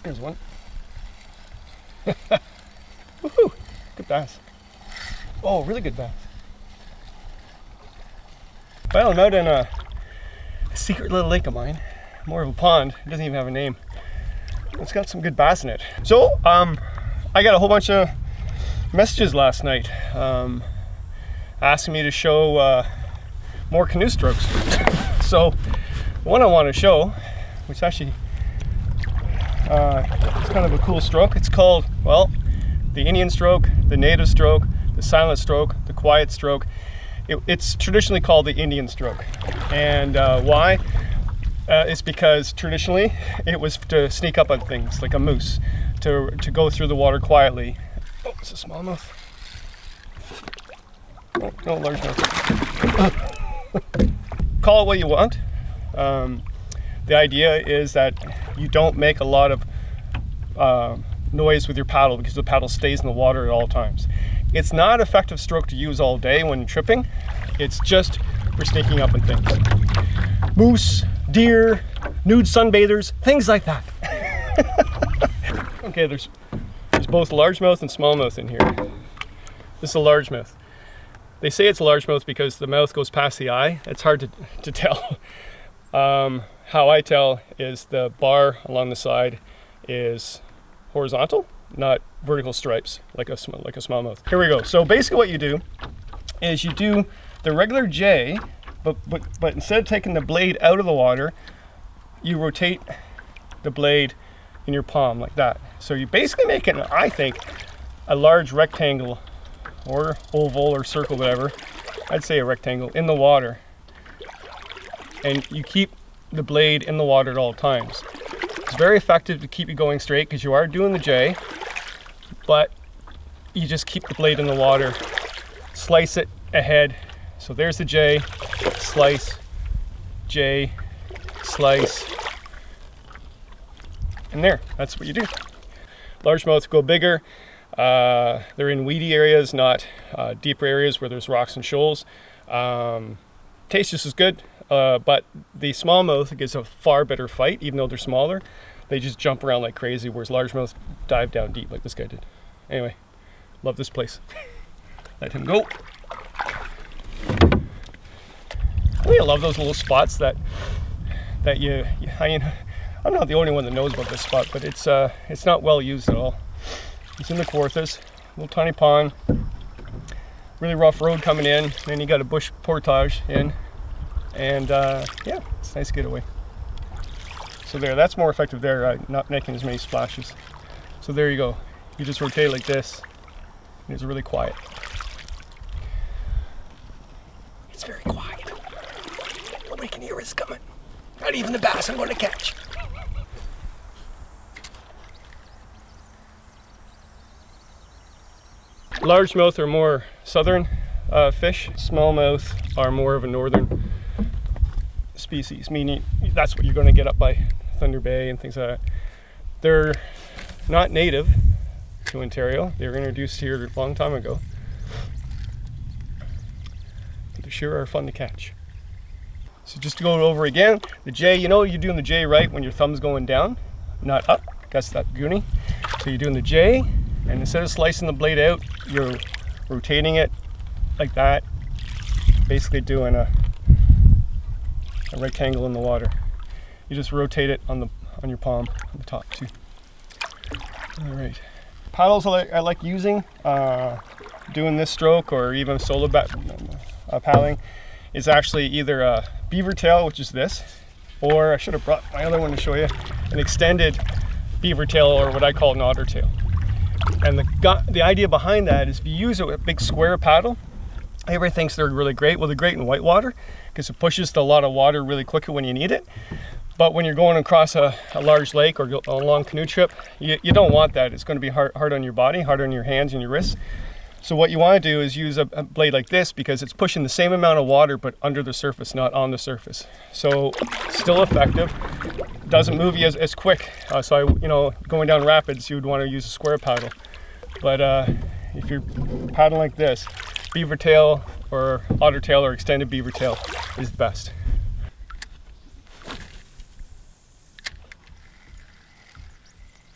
Here's one. Woohoo! Good bass. Oh, really good bass. Well, I'm out in a secret little lake of mine. More of a pond. It doesn't even have a name. It's got some good bass in it. So, I got a whole bunch of messages last night asking me to show more canoe strokes. So, one I want to show, which actually it's kind of a cool stroke. It's called, well, the Indian stroke, the native stroke, the silent stroke, the quiet stroke. It's traditionally called the Indian stroke. And why? It's because traditionally it was to sneak up on things, like a moose, to go through the water quietly. Oh, it's a smallmouth. Oh, no, largemouth. Call it what you want. The idea is that you don't make a lot of noise with your paddle because the paddle stays in the water at all times. It's not an effective stroke to use all day when tripping. It's just for sneaking up on things. Moose, deer, nude sunbathers, things like that. Okay, there's both largemouth and smallmouth in here. This is a largemouth. They say it's a largemouth because the mouth goes past the eye. It's hard to tell. How I tell is the bar along the side is horizontal, not vertical stripes like a smallmouth. Here we go. So basically what you do is you do the regular J, but instead of taking the blade out of the water, you rotate the blade in your palm like that. So you basically make it, I think, a large rectangle or oval or circle, whatever. I'd say a rectangle in the water. And you keep the blade in the water at all times. It's very effective to keep you going straight because you are doing the J, but you just keep the blade in the water, slice it ahead. So there's the J, slice, J, slice, and there, that's what you do. Largemouth go bigger. They're in weedy areas, not deeper areas where there's rocks and shoals. Tastes just as good. But the smallmouth gives a far better fight, even though they're smaller. They just jump around like crazy, whereas largemouth dive down deep like this guy did. Anyway, love this place. Let him go. I love those little spots that I'm not the only one that knows about this spot, but it's not well used at all. It's in the Kawarthas, little tiny pond, really rough road coming in, and you got a bush portage in. And yeah, it's a nice getaway. So there, that's more effective there, not making as many splashes. So there you go. You just rotate like this, and it's really quiet. It's very quiet. Nobody can hear us coming. Not even the bass I'm going to catch. Largemouth are more southern fish. Smallmouth are more of a northern species, meaning that's what you're going to get up by Thunder Bay and things like that. They're not native to Ontario. They were introduced here a long time ago. But they sure are fun to catch. So just to go over again, the J, you're doing the J right when your thumb's going down, not up. That's that goonie. So you're doing the J, and instead of slicing the blade out, you're rotating it like that, basically doing a rectangle in the water. You just rotate it on your palm on the top too. All right. Paddles I like using, doing this stroke or even solo paddling, is actually either a beaver tail, which is this, or I should have brought my other one to show you, an extended beaver tail, or what I call an otter tail. And the idea behind that is if you use a big square paddle, everybody thinks they're really great. Well, they're great in whitewater because it pushes a lot of water really quickly when you need it. But when you're going across a large lake or a long canoe trip, you don't want that. It's going to be hard on your body, hard on your hands and your wrists. So what you want to do is use a blade like this because it's pushing the same amount of water but under the surface, not on the surface. So still effective, doesn't move you as quick. Going down rapids, you would want to use a square paddle. But if you're paddling like this, beaver tail or otter tail or extended beaver tail is the best.